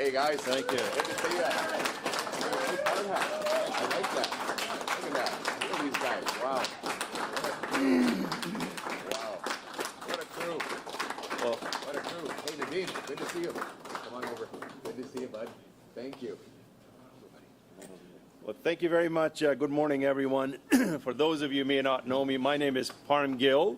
Hey guys. Thank you. Good to see you. I like that. Look at that. Look at these guys. Wow. Wow. What a crew. Well, What a crew. Hey Nadeem, good to see you. Come on over. Good to see you, bud. Thank you. well, thank you very much. Good morning, everyone. For those of you who may not know me, my name is Parm Gill,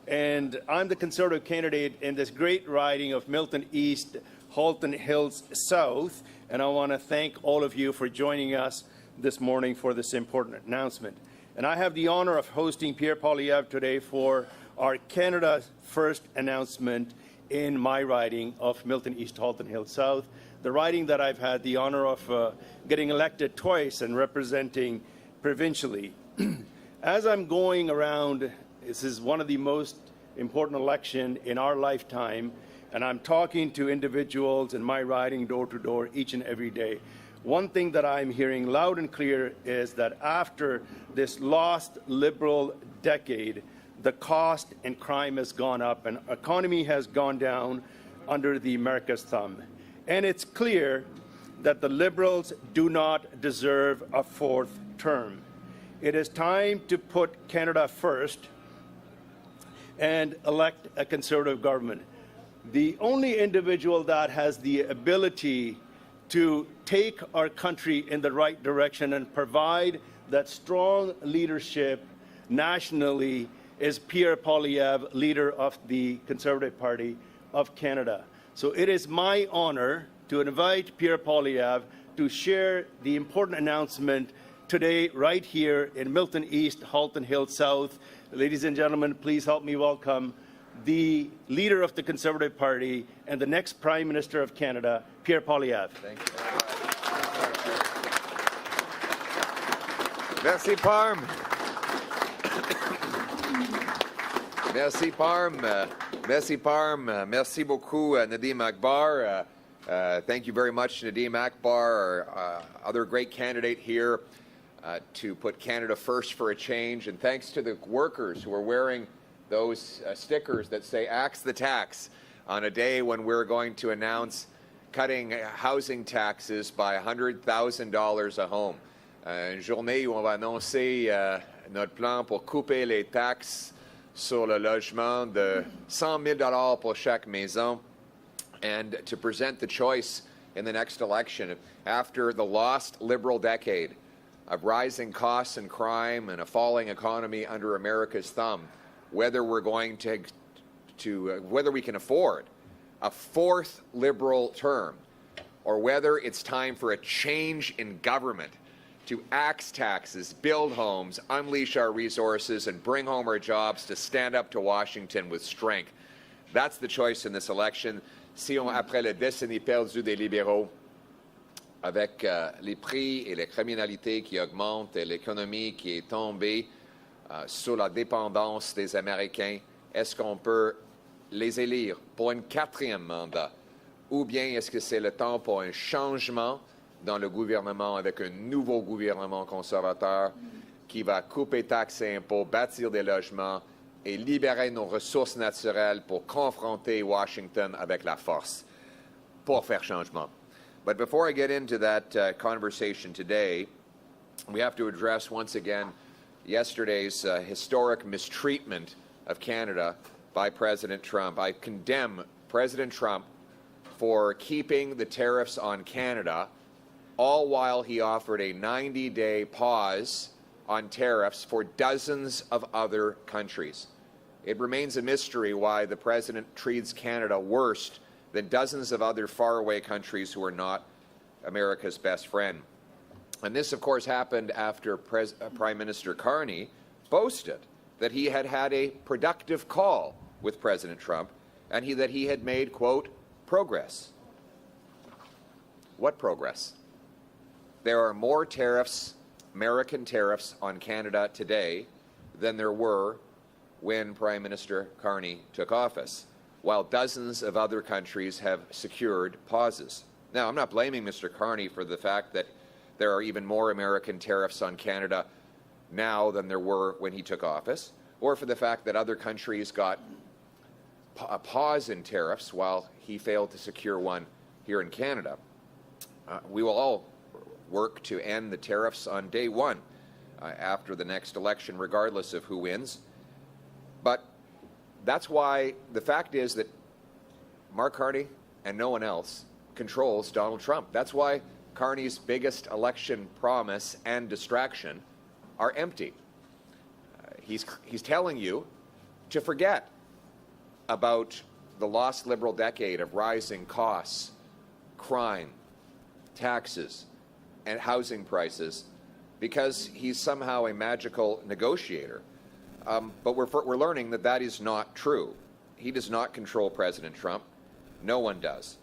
and I'm the Conservative candidate in this great riding of Milton East, Halton Hills South, and I want to thank all of you for joining us this morning for this important announcement. And I have the honor of hosting Pierre Poilievre today for our Canada First announcement in my riding of Milton East, Halton Hills South, the riding that I've had the honor of getting elected twice and representing provincially. As I'm going around, this is one of the most important elections in our lifetime, and I'm talking to individuals in my riding door to door each and every day. One thing that I'm hearing loud and clear is that after this lost Liberal decade, the cost and crime has gone up and economy has gone down under the America's thumb. And it's clear that the Liberals do not deserve a fourth term. It is time to put Canada first and elect a Conservative government. The only individual that has the ability to take our country in the right direction and provide that strong leadership nationally is Pierre Poilievre, leader of the Conservative Party of Canada. So it is my honor to invite Pierre Poilievre to share the important announcement today right here in Milton East, Halton Hills South. Ladies and gentlemen, please help me welcome the leader of the Conservative Party and the next Prime Minister of Canada, Pierre Poilievre. Thank you. Merci, Parm. Merci, Parm. Merci, Parm. Merci beaucoup, Nadeem Akbar. Thank you very much, Nadeem Akbar, our other great candidate here to put Canada first for a change. And thanks to the workers who are wearing those stickers that say "Axe the Tax" on a day when we're going to announce cutting housing taxes by $100,000 a home. Une journée où on va annoncer notre plan pour couper les taxes sur le logement de $100,000 pour chaque maison, and to present the choice in the next election after the lost Liberal decade of rising costs and crime and a falling economy under America's thumb, whether we're going to whether we can afford a fourth Liberal term, or whether it's time for a change in government to axe taxes, build homes, unleash our resources, and bring home our jobs to stand up to Washington with strength. That's the choice in this election. Si on, après la décennie perdue des libéraux, avec les prix et les criminalités qui augmentent et l'économie qui est tombée sur la dépendance des Américains, est-ce qu'on peut les élire pour un quatrième mandat? Ou bien est-ce que c'est le temps pour un changement dans le gouvernement avec un nouveau gouvernement conservateur qui va couper taxes et impôts, bâtir des logements et libérer nos ressources naturelles pour confronter Washington avec la force pour faire changement? But before I get into that conversation today, we have to address once again yesterday's historic mistreatment of Canada by President Trump. I condemn President Trump for keeping the tariffs on Canada, all while he offered a 90-day pause on tariffs for dozens of other countries. It remains a mystery why the president treats Canada worse than dozens of other faraway countries who are not America's best friend. And this, of course, happened after Prime Minister Carney boasted that he had had a productive call with President Trump and that he had made, quote, progress. What progress? There are more tariffs, American tariffs on Canada today than there were when Prime Minister Carney took office, while dozens of other countries have secured pauses. Now, I'm not blaming Mr. Carney for the fact that there are even more American tariffs on Canada now than there were when he took office, or for the fact that other countries got a pause in tariffs while he failed to secure one here in Canada. We will all work to end the tariffs on day one after the next election, regardless of who wins. But that's why the fact is that Mark Carney and no one else controls Donald Trump. That's why Carney's biggest election promise and distraction are empty. He's telling you to forget about the lost Liberal decade of rising costs, crime, taxes, and housing prices, because he's somehow a magical negotiator. But we're learning that that is not true. He does not control President Trump. No one does.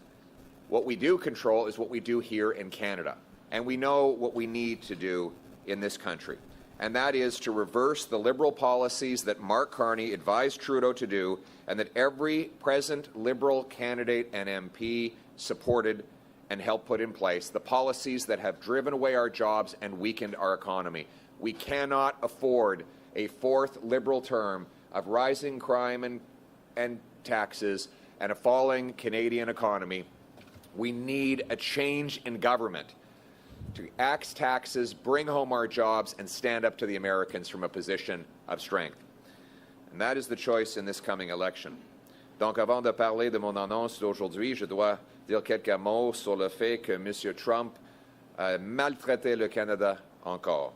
What we do control is what we do here in Canada. And we know what we need to do in this country. And that is to reverse the Liberal policies that Mark Carney advised Trudeau to do, and that every present Liberal candidate and MP supported and helped put in place, the policies that have driven away our jobs and weakened our economy. We cannot afford a fourth Liberal term of rising crime and taxes and a falling Canadian economy. We need a change in government to axe taxes, bring home our jobs, and stand up to the Americans from a position of strength. And that is the choice in this coming election. Donc, avant de parler de mon annonce d'aujourd'hui, je dois dire quelques mots sur le fait que M. Trump a maltraité le Canada encore.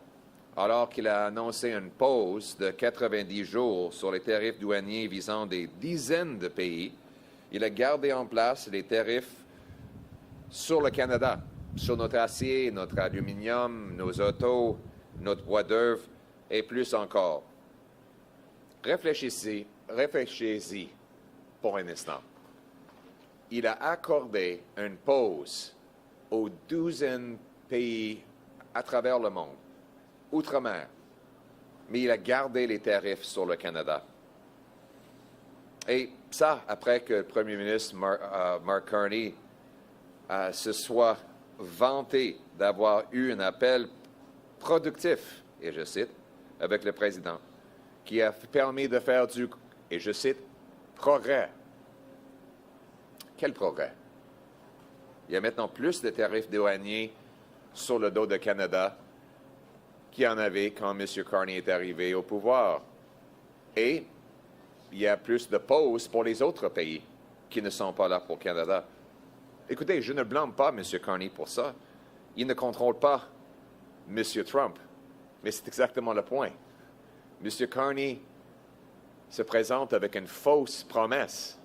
Alors qu'il a annoncé une pause de 90 jours sur les tarifs douaniers visant des dizaines de pays, il a gardé en place les tarifs sur le Canada, sur notre acier, notre aluminium, nos autos, notre bois d'œuvre et plus encore. Réfléchissez pour un instant. Il a accordé une pause aux 12 pays à travers le monde, outre-mer, mais il a gardé les tarifs sur le Canada. Et ça, après que le Premier ministre Mark Carney se soit vanté d'avoir eu un appel productif, et je cite, avec le président, qui a permis de faire du, et je cite, progrès. Quel progrès? Il y a maintenant plus de tarifs douaniers sur le dos du Canada qu'il y en avait quand M. Carney est arrivé au pouvoir. Et il y a plus de pauses pour les autres pays qui ne sont pas là pour le Canada. Écoutez, je ne blâme pas M. Carney pour ça. Il ne contrôle pas M. Trump. Mais c'est exactement le point. M. Carney se présente avec une fausse promesse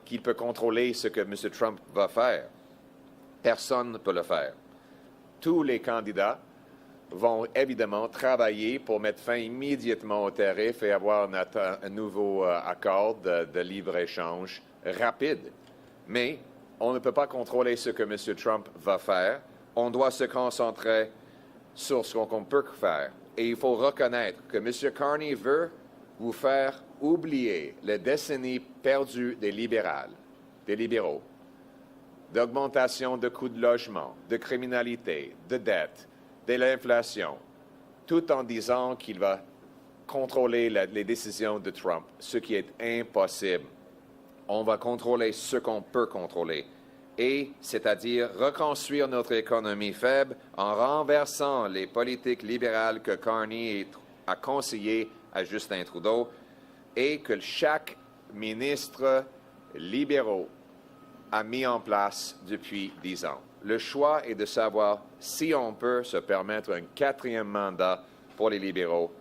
qu'il peut contrôler ce que M. Trump va faire. Personne ne peut le faire. Tous les candidats vont évidemment travailler pour mettre fin immédiatement aux tarifs et avoir un nouveau accord de libre-échange rapide. Mais on ne peut pas contrôler ce que M. Trump va faire. On doit se concentrer sur ce qu'on peut faire. Et il faut reconnaître que M. Carney veut vous faire oublier les décennies perdues des libéraux, d'augmentation de coûts de logement, de criminalité, de dette, de l'inflation, tout en disant qu'il va contrôler les décisions de Trump, ce qui est impossible. On va contrôler ce qu'on peut contrôler, et c'est-à-dire reconstruire notre économie faible en renversant les politiques libérales que Carney a conseillées à Justin Trudeau et que chaque ministre libéraux a mis en place depuis 10 ans. Le choix est de savoir si on peut se permettre un 4e mandat pour les libéraux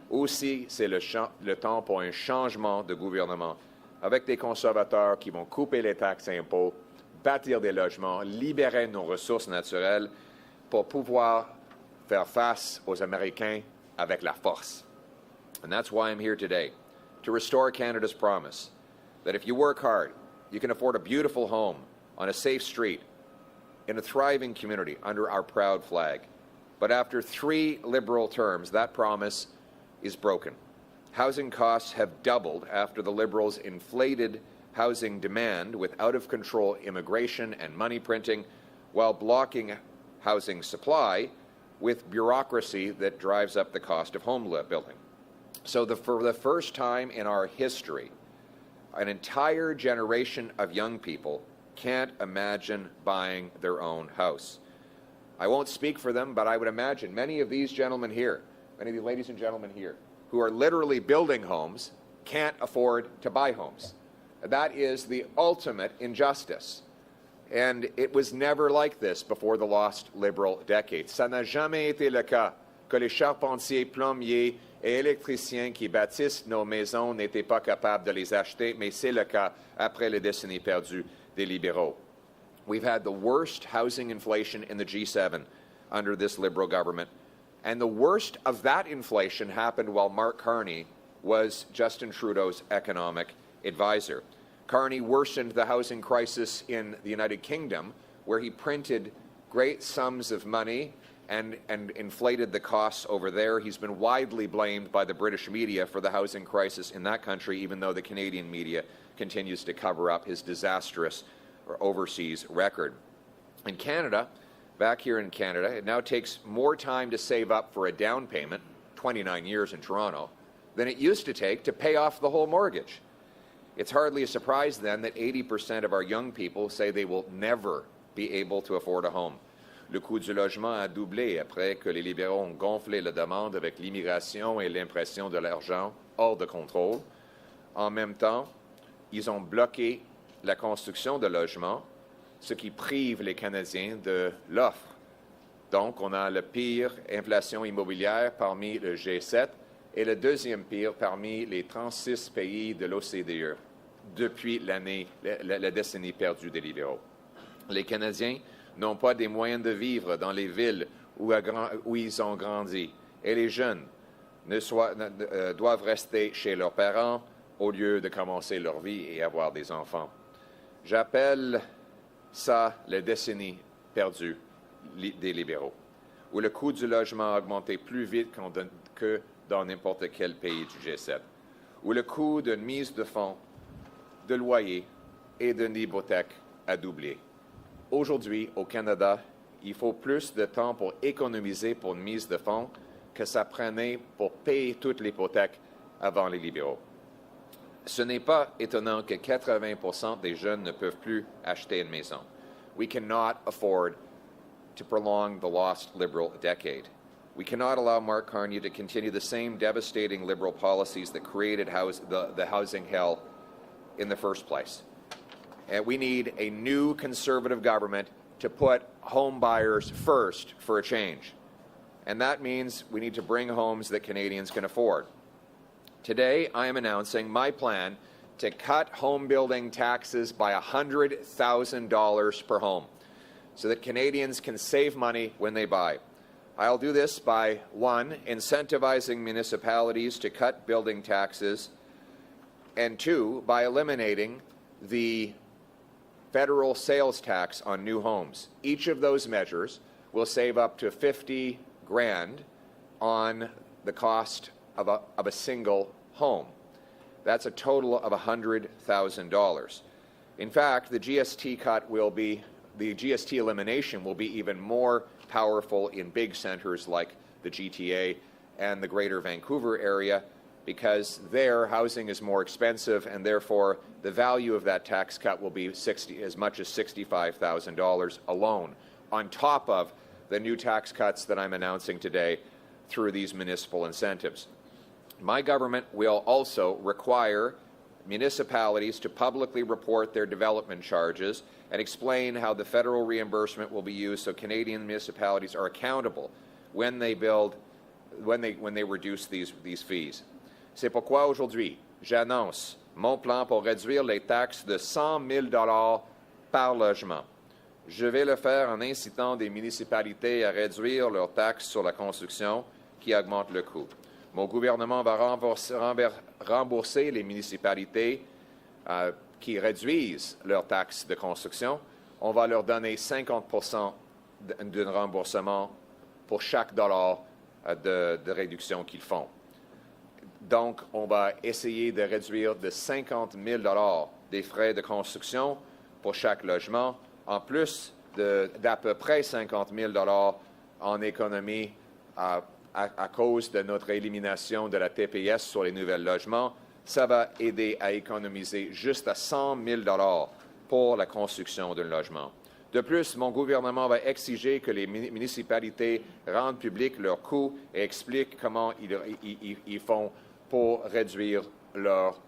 ou si c'est le temps pour un changement de gouvernement avec des conservateurs qui vont couper les taxes et impôts, bâtir des logements, libérer nos ressources naturelles pour pouvoir faire face aux Américains avec la force. And that's why I'm here today, to restore Canada's promise that if you work hard, you can afford a beautiful home on a safe street in a thriving community under our proud flag. But after 3 Liberal terms, that promise is broken. Housing costs have doubled after the Liberals inflated housing demand with out-of-control immigration and money printing while blocking housing supply with bureaucracy that drives up the cost of home building. So for the first time in our history, an entire generation of young people can't imagine buying their own house. I won't speak for them, but I would imagine many of these gentlemen here, many of the ladies and gentlemen here, who are literally building homes, can't afford to buy homes. That is the ultimate injustice. And it was never like this before the lost Liberal decade. Ça n'a jamais été le cas que les charpentiers, plombiers et électriciens qui bâtissent nos maisons n'étaient pas capables de les acheter, mais c'est le cas après les décennies perdues des libéraux. We've had the worst housing inflation in the G7 under this Liberal government. And the worst of that inflation happened while Mark Carney was Justin Trudeau's economic advisor. Carney worsened the housing crisis in the United Kingdom, where he printed great sums of money and inflated the costs over there. He's been widely blamed by the British media for the housing crisis in that country, even though the Canadian media continues to cover up his disastrous overseas record. In Canada, back here in Canada, it now takes more time to save up for a down payment, 29 years in Toronto, than it used to take to pay off the whole mortgage. It's hardly a surprise then that 80% of our young people say they will never be able to afford a home. Le coût du logement a doublé après que les libéraux ont gonflé la demande avec l'immigration et l'impression de l'argent hors de contrôle. En même temps, ils ont bloqué la construction de logements, ce qui prive les Canadiens de l'offre. Donc, on a la pire inflation immobilière parmi le G7 et le deuxième pire parmi les 36 pays de l'OCDE depuis la décennie perdue des libéraux. Les Canadiens n'ont pas des moyens de vivre dans les villes où ils ont grandi et les jeunes doivent rester chez leurs parents au lieu de commencer leur vie et avoir des enfants. J'appelle ça la décennie perdue des libéraux, où le coût du logement a augmenté plus vite que dans n'importe quel pays du G7, où le coût d'une mise de fonds, de loyer et d'une hypothèque a doublé. Aujourd'hui, au Canada, il faut plus de temps pour économiser pour une mise de fonds que ça prenait pour payer toute l'hypothèque avant les libéraux. Ce n'est pas étonnant que 80% des jeunes ne peuvent plus acheter une maison. We cannot afford to prolong the lost Liberal decade. We cannot allow Mark Carney to continue the same devastating Liberal policies that created the housing hell in the first place. And we need a new Conservative government to put home buyers first for a change. And that means we need to bring homes that Canadians can afford. Today, I am announcing my plan to cut home building taxes by $100,000 per home so that Canadians can save money when they buy. I'll do this by, one, incentivizing municipalities to cut building taxes, and two, by eliminating the federal sales tax on new homes. Each of those measures will save up to $50,000 on the cost of a single home. That's a total of $100,000. In fact, the GST elimination will be even more powerful in big centers like the GTA and the Greater Vancouver area, because there housing is more expensive, and therefore the value of that tax cut will be as much as $65,000 alone, on top of the new tax cuts that I'm announcing today through these municipal incentives. My government will also require municipalities to publicly report their development charges and explain how the federal reimbursement will be used so Canadian municipalities are accountable when they reduce these fees. C'est pourquoi aujourd'hui, j'annonce mon plan pour réduire les taxes de $100 000 par logement. Je vais le faire en incitant des municipalités à réduire leurs taxes sur la construction qui augmentent le coût. Mon gouvernement va rembourser les municipalités qui réduisent leurs taxes de construction. On va leur donner 50% d'un remboursement pour chaque dollar de réduction qu'ils font. Donc, on va essayer de réduire de $50 000 des frais de construction pour chaque logement, en plus d'à peu près $50 000 en économie à cause de notre élimination de la TPS sur les nouveaux logements. Ça va aider à économiser juste à $100 000 pour la construction d'un logement. De plus, mon gouvernement va exiger que les municipalités rendent publics leurs coûts et expliquent comment ils font pour réduire leurs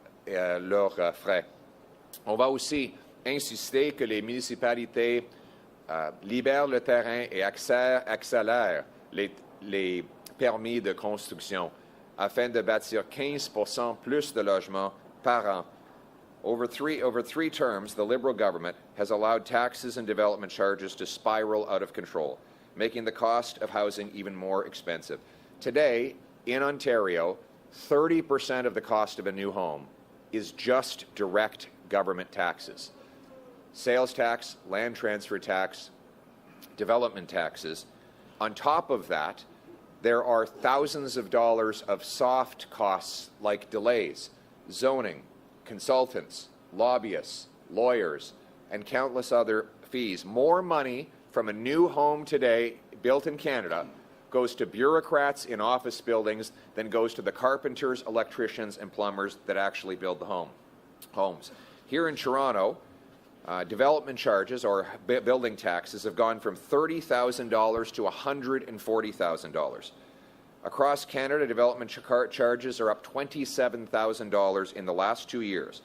frais. On va aussi insister que les municipalités libèrent le terrain et accélèrent les permis de construction afin de bâtir 15% plus de logements par an. Over three terms, the Liberal government has allowed taxes and development charges to spiral out of control, making the cost of housing even more expensive. Today, in Ontario, 30% of the cost of a new home is just direct government taxes. Sales tax, land transfer tax, development taxes. On top of that, there are thousands of dollars of soft costs like delays, zoning, consultants, lobbyists, lawyers, and countless other fees. More money from a new home today built in Canada goes to bureaucrats in office buildings than goes to the carpenters, electricians, and plumbers that actually build the homes. Here in Toronto, development charges or building taxes have gone from $30,000 to $140,000. Across Canada, development charges are up $27,000 in the last 2 years.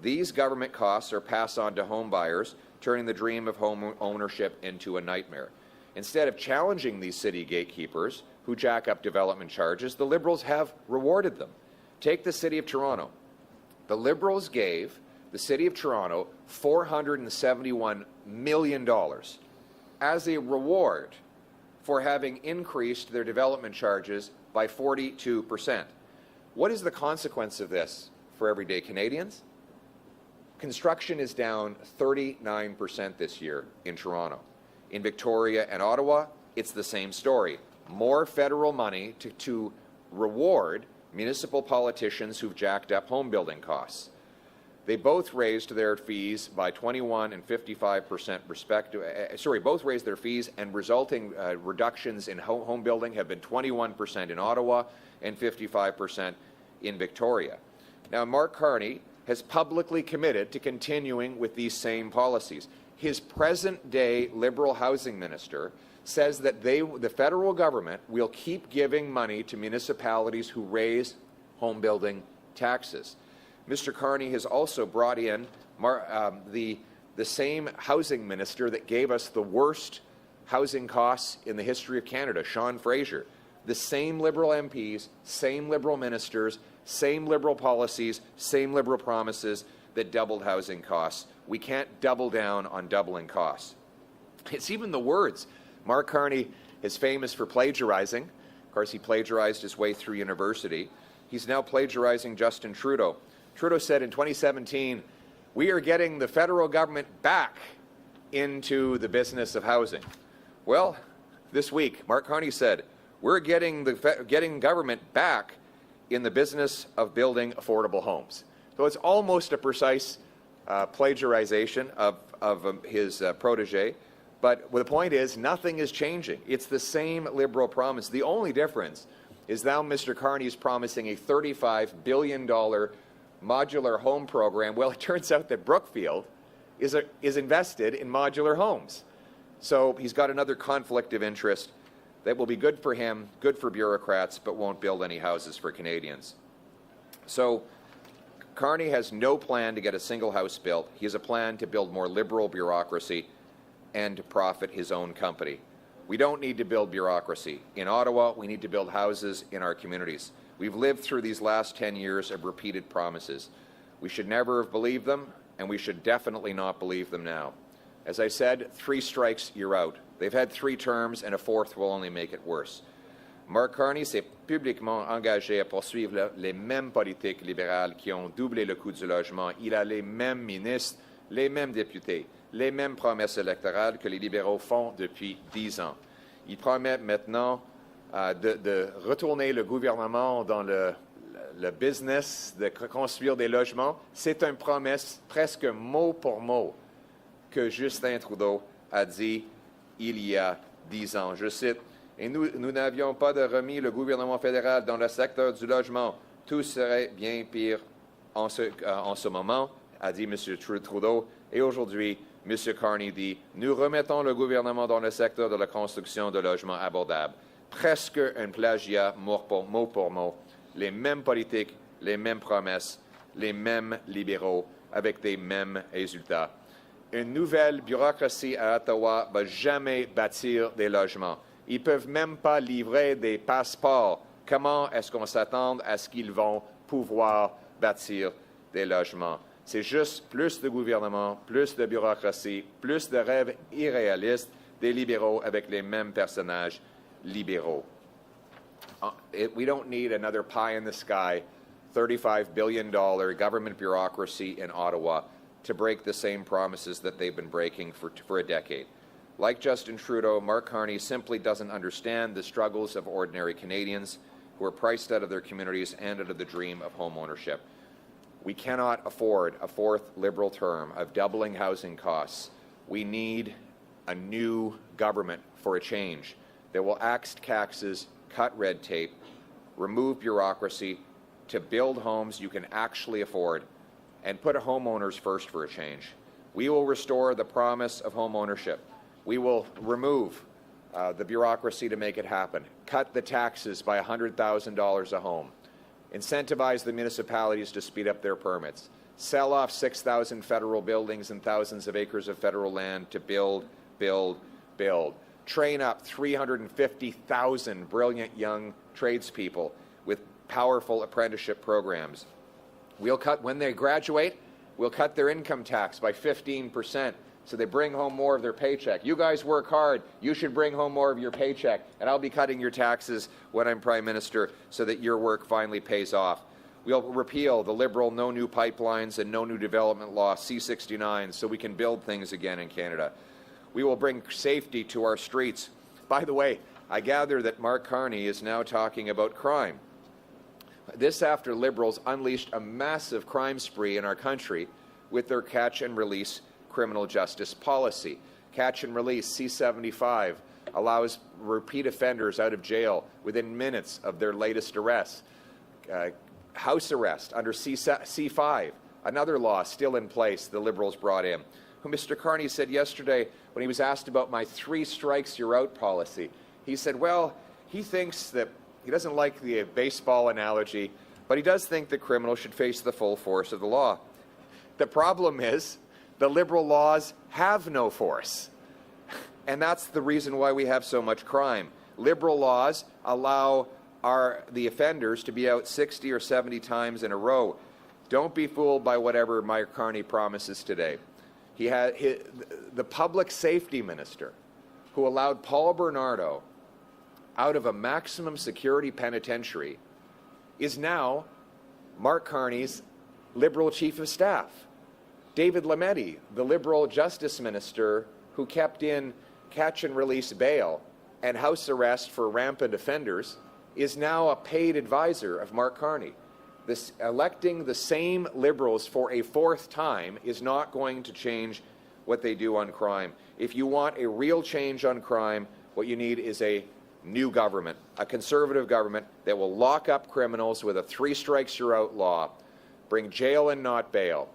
These government costs are passed on to home buyers, turning the dream of home ownership into a nightmare. Instead of challenging these city gatekeepers who jack up development charges, the Liberals have rewarded them. Take the City of Toronto. The Liberals gave the City of Toronto $471 million as a reward for having increased their development charges by 42%. What is the consequence of this for everyday Canadians? Construction is down 39% this year in Toronto. In Victoria and Ottawa, it's the same story. More federal money to reward municipal politicians who've jacked up home building costs. They both raised their fees by 21 and 55% both raised their fees, and resulting reductions in home building have been 21% in Ottawa and 55% in Victoria. Now, Mark Carney has publicly committed to continuing with these same policies. His present-day Liberal housing minister says that the federal government will keep giving money to municipalities who raise home building taxes. Mr. Carney has also brought in the same housing minister that gave us the worst housing costs in the history of Canada, Sean Fraser. The same Liberal MPs, same Liberal ministers, same Liberal policies, same Liberal promises that doubled housing costs. We can't double down on doubling costs. It's even the words. Mark Carney is famous for plagiarizing. Of course, he plagiarized his way through university. He's now plagiarizing Justin Trudeau. Trudeau said in 2017, "We are getting the federal government back into the business of housing." Well, this week, Mark Carney said, "We're getting government back in the business of building affordable homes." So it's almost a precise plagiarization of his protege. But the point is, nothing is changing. It's the same Liberal promise. The only difference is now Mr. Carney is promising a $35 billion modular home program. Well, it turns out that Brookfield is invested in modular homes. So he's got another conflict of interest that will be good for him, good for bureaucrats, but won't build any houses for Canadians. So Carney has no plan to get a single house built. He has a plan to build more Liberal bureaucracy and to profit his own company. We don't need to build bureaucracy. In Ottawa, we need to build houses in our communities. We've lived through these last 10 years of repeated promises. We should never have believed them, and we should definitely not believe them now. As I said, 3 strikes, you're out. They've had 3 terms, and a 4th will only make it worse. Mark Carney s'est publiquement engagé à poursuivre les mêmes politiques libérales qui ont doublé le coût du logement. Il a les mêmes ministres, les mêmes députés, les mêmes promesses électorales que les libéraux font depuis 10 ans. Il promet maintenant de retourner le gouvernement dans le business de construire des logements. C'est une promesse presque mot pour mot que Justin Trudeau a dit il y a 10 ans. Je cite, « Et nous n'avions pas de remis le gouvernement fédéral dans le secteur du logement. Tout serait bien pire en ce moment, a dit M. Trudeau. Et aujourd'hui, M. Carney dit « Nous remettons le gouvernement dans le secteur de la construction de logements abordables. » Presque un plagiat mot pour mot. Les mêmes politiques, les mêmes promesses, les mêmes libéraux avec des mêmes résultats. Une nouvelle bureaucratie à Ottawa ne va jamais bâtir des logements. Ils ne peuvent même pas livrer des passeports. Comment est-ce qu'on s'attend à ce qu'ils vont pouvoir bâtir des logements? C'est juste plus de gouvernement, plus de bureaucratie, plus de rêves irréalistes des libéraux avec les mêmes personnages libéraux. We don't need another pie-in-the-sky, $35 billion government bureaucracy in Ottawa to break the same promises that they've been breaking for a decade. Like Justin Trudeau, Mark Carney simply doesn't understand the struggles of ordinary Canadians who are priced out of their communities and out of the dream of home ownership. We cannot afford a fourth Liberal term of doubling housing costs. We need a new government for a change that will axe taxes, cut red tape, remove bureaucracy to build homes you can actually afford and put homeowners first for a change. We will restore the promise of home ownership. We will remove the bureaucracy to make it happen, cut the taxes by $100,000 a home, incentivize the municipalities to speed up their permits, sell off 6,000 federal buildings and thousands of acres of federal land to build, build, build. Train up 350,000 brilliant young tradespeople with powerful apprenticeship programs. We'll cut, when they graduate, we'll cut their income tax by 15% so they bring home more of their paycheck. You guys work hard. You should bring home more of your paycheck, and I'll be cutting your taxes when I'm Prime Minister so that your work finally pays off. We'll repeal the Liberal No New Pipelines and No New Development Law, C-69, so we can build things again in Canada. We will bring safety to our streets. By the way, I gather that Mark Carney is now talking about crime. This after Liberals unleashed a massive crime spree in our country with their catch-and-release criminal justice policy. Catch and release, C-75, allows repeat offenders out of jail within minutes of their latest arrest. House arrest under C-5, another law still in place the Liberals brought in. Who Mr. Carney said yesterday when he was asked about my 3 strikes you're out policy, he said, well, he thinks that he doesn't like the baseball analogy, but he does think that criminals should face the full force of the law. The problem is the Liberal laws have no force, and that's the reason why we have so much crime. Liberal laws allow the offenders to be out 60 or 70 times in a row. Don't be fooled by whatever Mike Carney promises today. The public safety minister who allowed Paul Bernardo out of a maximum security penitentiary is now Mark Carney's Liberal chief of staff. David Lametti, the Liberal justice minister who kept in catch-and-release bail and house arrest for rampant offenders, is now a paid advisor of Mark Carney. Electing the same Liberals for a 4th time is not going to change what they do on crime. If you want a real change on crime, what you need is a new government, a Conservative government that will lock up criminals with a 3 strikes you're out law, bring jail and not bail,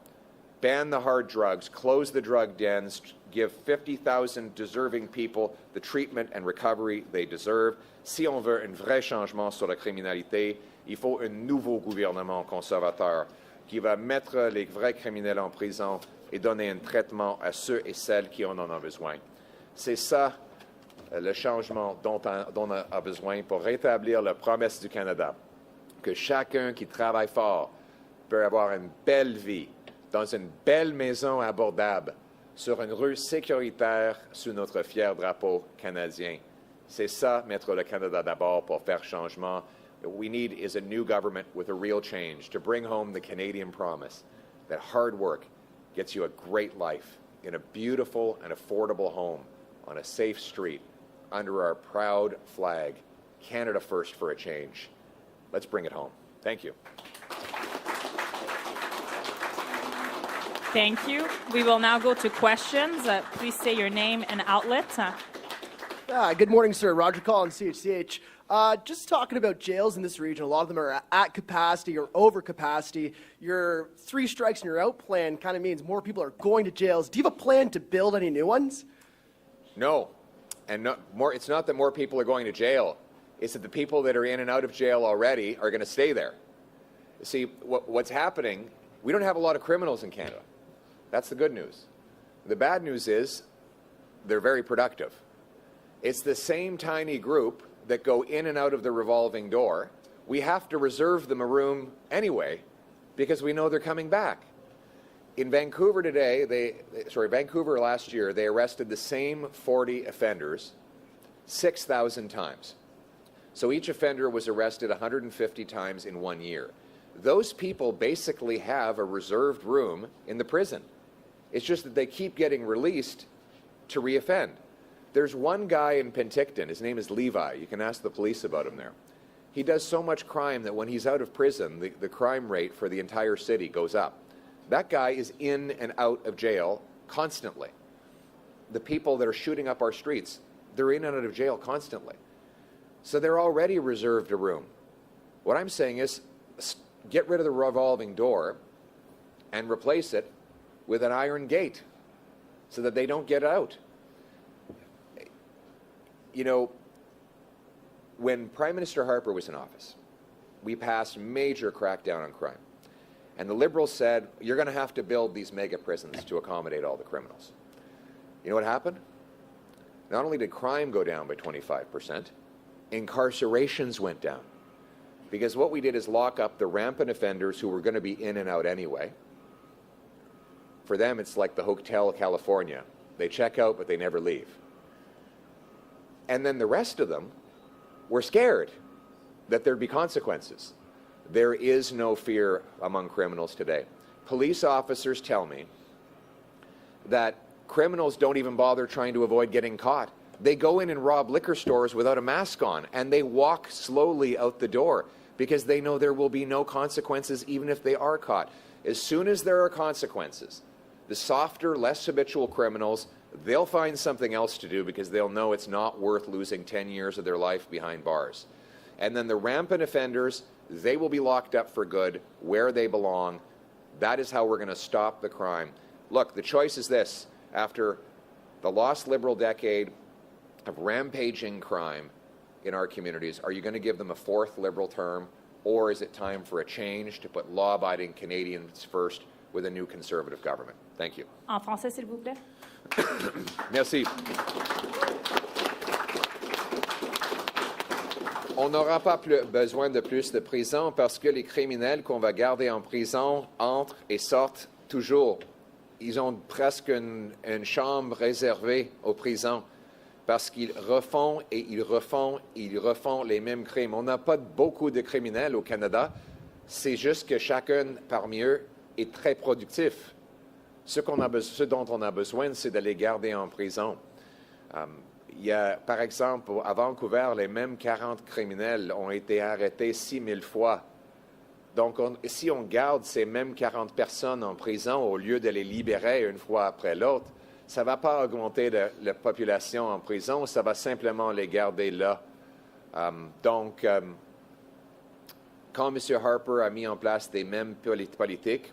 ban the hard drugs, close the drug dens, give 50,000 deserving people the treatment and recovery they deserve. Si on veut un vrai changement sur la criminalité, il faut un nouveau gouvernement conservateur qui va mettre les vrais criminels en prison et donner un traitement à ceux et celles qui en ont besoin. C'est ça le changement dont on a besoin pour rétablir la promesse du Canada, que chacun qui travaille fort peut avoir une belle vie dans une belle maison abordable sur une rue sécuritaire sous notre fier drapeau canadien. C'est ça, mettre le Canada d'abord pour faire changement. What we need is a new government with a real change to bring home the Canadian promise that hard work gets you a great life in a beautiful and affordable home on a safe street under our proud flag, Canada First for a change. Let's bring it home. Thank you. Thank you. We will now go to questions. Please say your name and outlet. Good morning, sir. Roger Collins, CHCH. Just talking about jails in this region, a lot of them are at capacity or over capacity. Your 3 strikes and you're out plan kind of means more people are going to jails. Do you have a plan to build any new ones? No. And it's not that more people are going to jail. It's that the people that are in and out of jail already are going to stay there. See, what's happening, we don't have a lot of criminals in Canada. That's the good news. The bad news is they're very productive. It's the same tiny group that go in and out of the revolving door. We have to reserve them a room anyway because we know they're coming back. In Vancouver today, Vancouver last year, they arrested the same 40 offenders 6,000 times. So each offender was arrested 150 times in 1 year. Those people basically have a reserved room in the prison. It's just that they keep getting released to reoffend. There's one guy in Penticton, his name is Levi. You can ask the police about him there. He does so much crime that when he's out of prison, the crime rate for the entire city goes up. That guy is in and out of jail constantly. The people that are shooting up our streets, they're in and out of jail constantly. So they're already reserved a room. What I'm saying is get rid of the revolving door and replace it with an iron gate so that they don't get out. You know, when Prime Minister Harper was in office, we passed major crackdown on crime. And the Liberals said, you're going to have to build these mega prisons to accommodate all the criminals. You know what happened? Not only did crime go down by 25%, incarcerations went down. Because what we did is lock up the rampant offenders who were going to be in and out anyway. For them, it's like the Hotel California. They check out, but they never leave. And then the rest of them were scared that there'd be consequences. There is no fear among criminals today. Police officers tell me that criminals don't even bother trying to avoid getting caught. They go in and rob liquor stores without a mask on, and they walk slowly out the door because they know there will be no consequences even if they are caught. As soon as there are consequences, the softer, less habitual criminals, they'll find something else to do because they'll know it's not worth losing 10 years of their life behind bars. And then the rampant offenders, they will be locked up for good where they belong. That is how we're going to stop the crime. Look, the choice is this. After the lost Liberal decade of rampaging crime in our communities, are you going to give them a 4th Liberal term, or is it time for a change to put law-abiding Canadians first with a new Conservative government? Thank you. En français, s'il vous plaît. Merci. On n'aura pas besoin de plus de prisons parce que les criminels qu'on va garder en prison entrent et sortent toujours. Ils ont presque une chambre réservée aux prisons parce qu'ils refont et ils refont les mêmes crimes. On n'a pas beaucoup de criminels au Canada. C'est juste que chacun parmi eux est très productif. Ce dont on a besoin, c'est de les garder en prison. Il y a, par exemple, à Vancouver, les mêmes 40 criminels ont été arrêtés 6000 fois. Donc, si on garde ces mêmes 40 personnes en prison au lieu de les libérer une fois après l'autre, ça ne va pas augmenter la population en prison, ça va simplement les garder là. Donc, quand M. Harper a mis en place des mêmes politiques,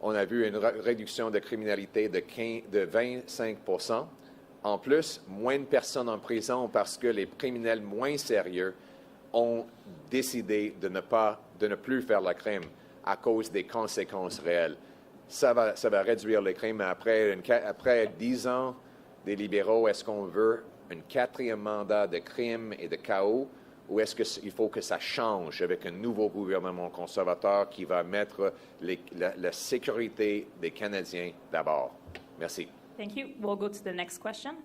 on a vu une réduction de criminalité de 25%. En plus, moins de personnes en prison parce que les criminels moins sérieux ont décidé de ne plus faire le crime à cause des conséquences réelles. Ça va réduire les crimes. Après 10 ans des libéraux, est-ce qu'on veut un 4e mandat de crime et de chaos, ou est-ce qu'il faut que ça change avec un nouveau gouvernement conservateur qui va mettre la sécurité des Canadiens d'abord? Merci. Thank you. We'll go to the next question.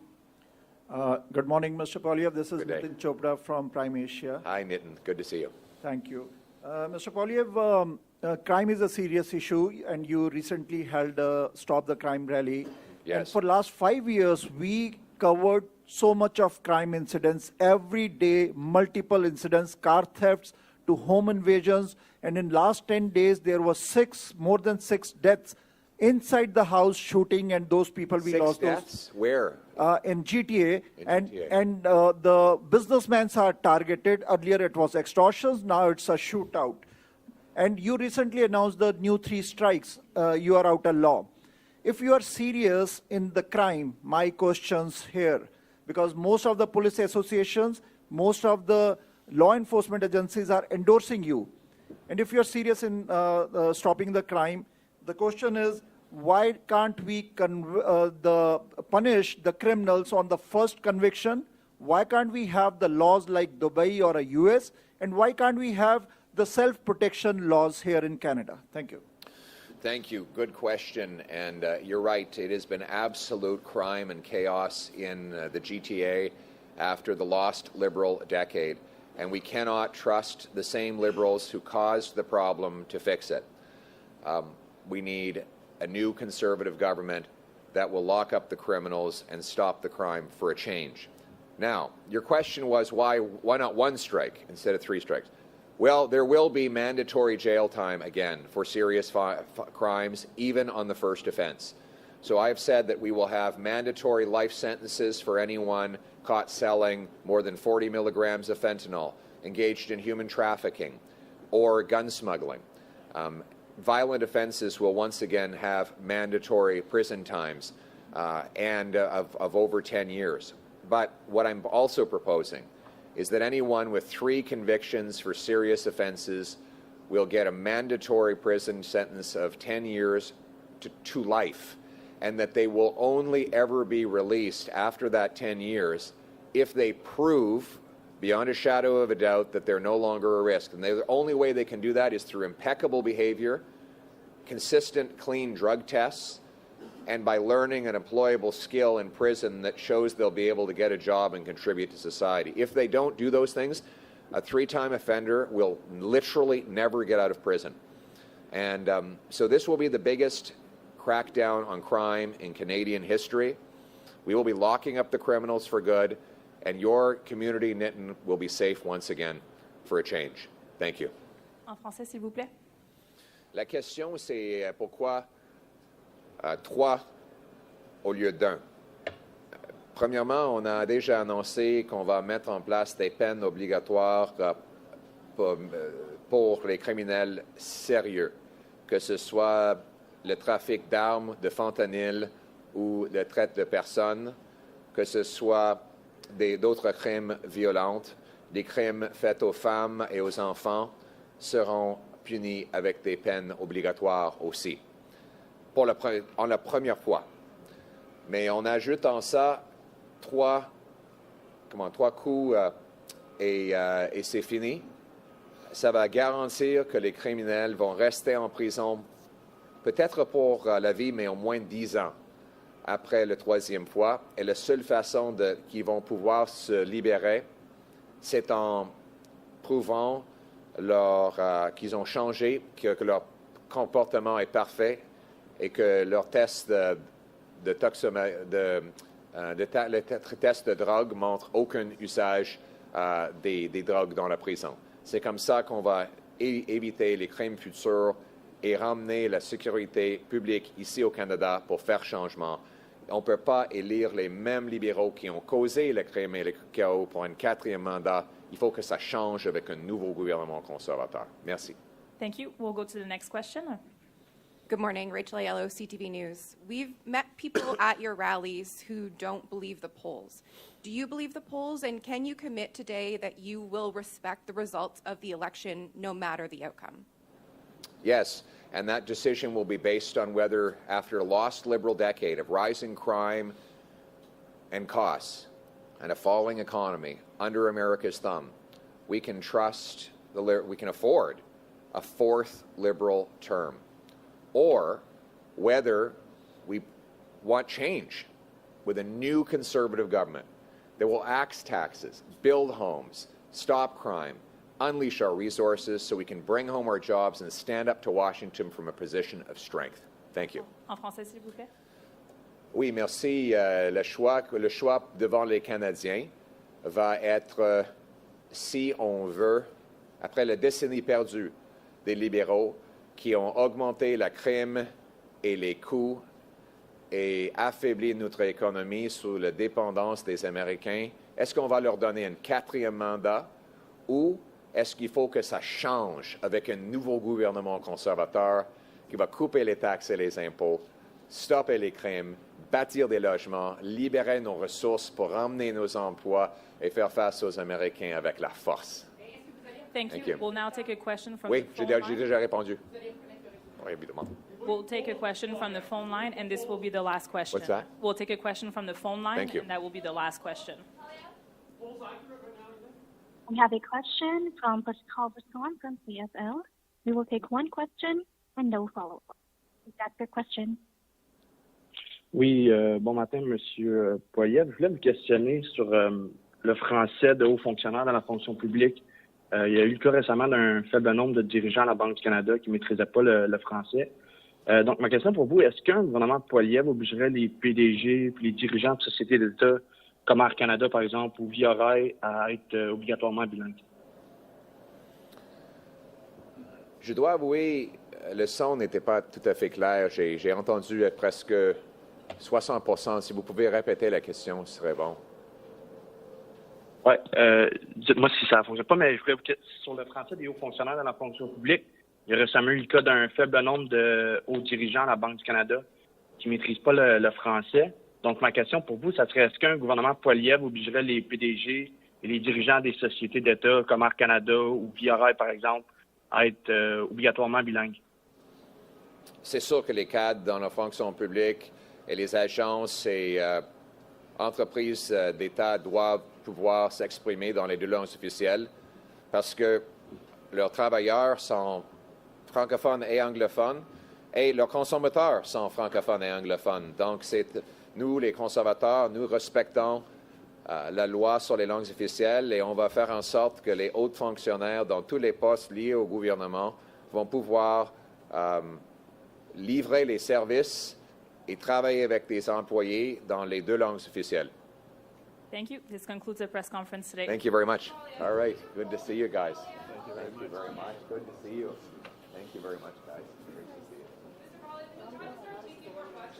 Good morning, Mr. Poilievre. This is Good day. Nitin Chopra from Prime Asia. Hi, Nitin. Good to see you. Thank you. Mr. Poilievre, crime is a serious issue, and you recently held a Stop the Crime rally. Yes. And for the last 5 years, we covered so much of crime incidents, every day, multiple incidents, car thefts to home invasions. And in last 10 days, there was more than six deaths inside the house shooting, and those people we 6 lost those deaths? Where? in GTA, In and GTA. and the businessmen are targeted. Earlier it was extortions, now it's a shootout. And you recently announced the new 3 strikes. You are out of law. If you are serious in the crime, my questions here, because most of the police associations, most of the law enforcement agencies are endorsing you. And if you're serious in stopping the crime, the question is, why can't we punish the criminals on the first conviction? Why can't we have the laws like Dubai or a US? And why can't we have the self-protection laws here in Canada? Thank you. Thank you. Good question. And you're right. It has been absolute crime and chaos in the GTA after the lost Liberal decade. And we cannot trust the same Liberals who caused the problem to fix it. We need a new Conservative government that will lock up the criminals and stop the crime for a change. Now, your question was why not 1 strike instead of 3 strikes? Well, there will be mandatory jail time again for serious crimes, even on the first offense. So I have said that we will have mandatory life sentences for anyone caught selling more than 40 milligrams of fentanyl, engaged in human trafficking, or gun smuggling. Violent offenses will once again have mandatory prison times and of over 10 years. But what I'm also proposing is that anyone with 3 convictions for serious offenses will get a mandatory prison sentence of 10 years to life, and that they will only ever be released after that 10 years if they prove beyond a shadow of a doubt that they're no longer a risk. And the only way they can do that is through impeccable behavior, consistent clean drug tests, and by learning an employable skill in prison that shows they'll be able to get a job and contribute to society. If they don't do those things, a 3-time offender will literally never get out of prison. And so this will be the biggest crackdown on crime in Canadian history. We will be locking up the criminals for good, and your community, Nitin, will be safe once again for a change. Thank you. En français, s'il vous plaît. La question, c'est pourquoi 3 au lieu d'1. Premièrement, on a déjà annoncé qu'on va mettre en place des peines obligatoires pour les criminels sérieux, que ce soit le trafic d'armes, de fentanyl ou le traite de personnes, que ce soit d'autres crimes violents, des crimes faits aux femmes et aux enfants seront punis avec des peines obligatoires aussi. Pour la première fois. Mais on ajoute en ça 3 coups et c'est fini. Ça va garantir que les criminels vont rester en prison, peut-être pour la vie, mais au moins 10 ans après la 3e fois. Et la seule façon qu'ils vont pouvoir se libérer, c'est en prouvant qu'ils ont changé, que leur comportement est parfait, et que leur test le test de drogue montre aucun usage des drogues dans la prison. C'est comme ça qu'on va éviter les crimes futurs et ramener la sécurité publique ici au Canada pour faire changement. On ne peut pas élire les mêmes libéraux qui ont causé le crime et le chaos pour un 4e mandat. Il faut que ça change avec un nouveau gouvernement conservateur. Merci. Thank you. We'll go to the next question. Good morning, Rachel Aiello, CTV News. We've met people at your rallies who don't believe the polls. Do you believe the polls, and can you commit today that you will respect the results of the election no matter the outcome? Yes, and that decision will be based on whether, after a lost Liberal decade of rising crime and costs and a falling economy under America's thumb, we can afford a 4th Liberal term, or whether we want change with a new Conservative government that will axe taxes, build homes, stop crime, unleash our resources so we can bring home our jobs and stand up to Washington from a position of strength. Thank you. En français, s'il vous plaît. Oui, merci. Le choix devant les Canadiens va être, si on veut, après la décennie perdue des libéraux qui ont augmenté la crime et les coûts et affaiblir notre économie sous la dépendance des Américains, est-ce qu'on va leur donner un quatrième mandat ou est-ce qu'il faut que ça change avec un nouveau gouvernement conservateur qui va couper les taxes et les impôts, stopper les crimes, bâtir des logements, libérer nos ressources pour emmener nos emplois et faire face aux Américains avec la force? Thank Thank you. you. We'll now take a question from Oui, the j'ai phone line. déjà répondu. Oui, évidemment. We'll take a question from the phone line, and this will be the last question. What's that? We'll take a question from the phone line, Thank you. and that will be the last question. We have a question from Pascal Brisson from CFL. We will take one question and no follow-up. Is that your question? Oui, bon matin, Monsieur Poilievre. Je voulais vous questionner sur le français de hauts fonctionnaires dans la fonction publique. Il y a eu le cas récemment d'un faible nombre de dirigeants à la Banque du Canada qui ne maîtrisaient pas le français. Donc, ma question pour vous, est-ce qu'un gouvernement Poilievre obligerait les PDG et les dirigeants de sociétés d'État comme Air Canada, par exemple, ou Via Rail à être obligatoirement bilingues? Je dois avouer, le son n'était pas tout à fait clair. J'ai entendu presque 60%. Si vous pouvez répéter la question, ce serait bon. Oui, dites-moi si ça ne fonctionne pas, mais je voulais vous questionner sur le français des hauts fonctionnaires dans la fonction publique. Il y a récemment eu le cas d'un faible nombre de hauts dirigeants à la Banque du Canada qui ne maîtrisent pas le français. Donc, ma question pour vous, ça serait est-ce qu'un gouvernement Poilievre obligerait les PDG et les dirigeants des sociétés d'État comme Air Canada ou Via Rail, par exemple, à être obligatoirement bilingues? C'est sûr que les cadres dans la fonction publique et les agences et entreprises d'État doivent pouvoir s'exprimer dans les deux langues officielles parce que leurs travailleurs sont francophones et anglophones et leurs consommateurs sont francophones et anglophones. Donc, nous, les conservateurs, nous respectons la loi sur les langues officielles et on va faire en sorte que les hauts fonctionnaires dans tous les postes liés au gouvernement vont pouvoir livrer les services et travailler avec des employés dans les deux langues officielles. Thank you. This concludes the press conference today. Thank you very much. All right. Good to see you guys. Thank you very much. Good to see you. Thank you very much, guys. Great to see you.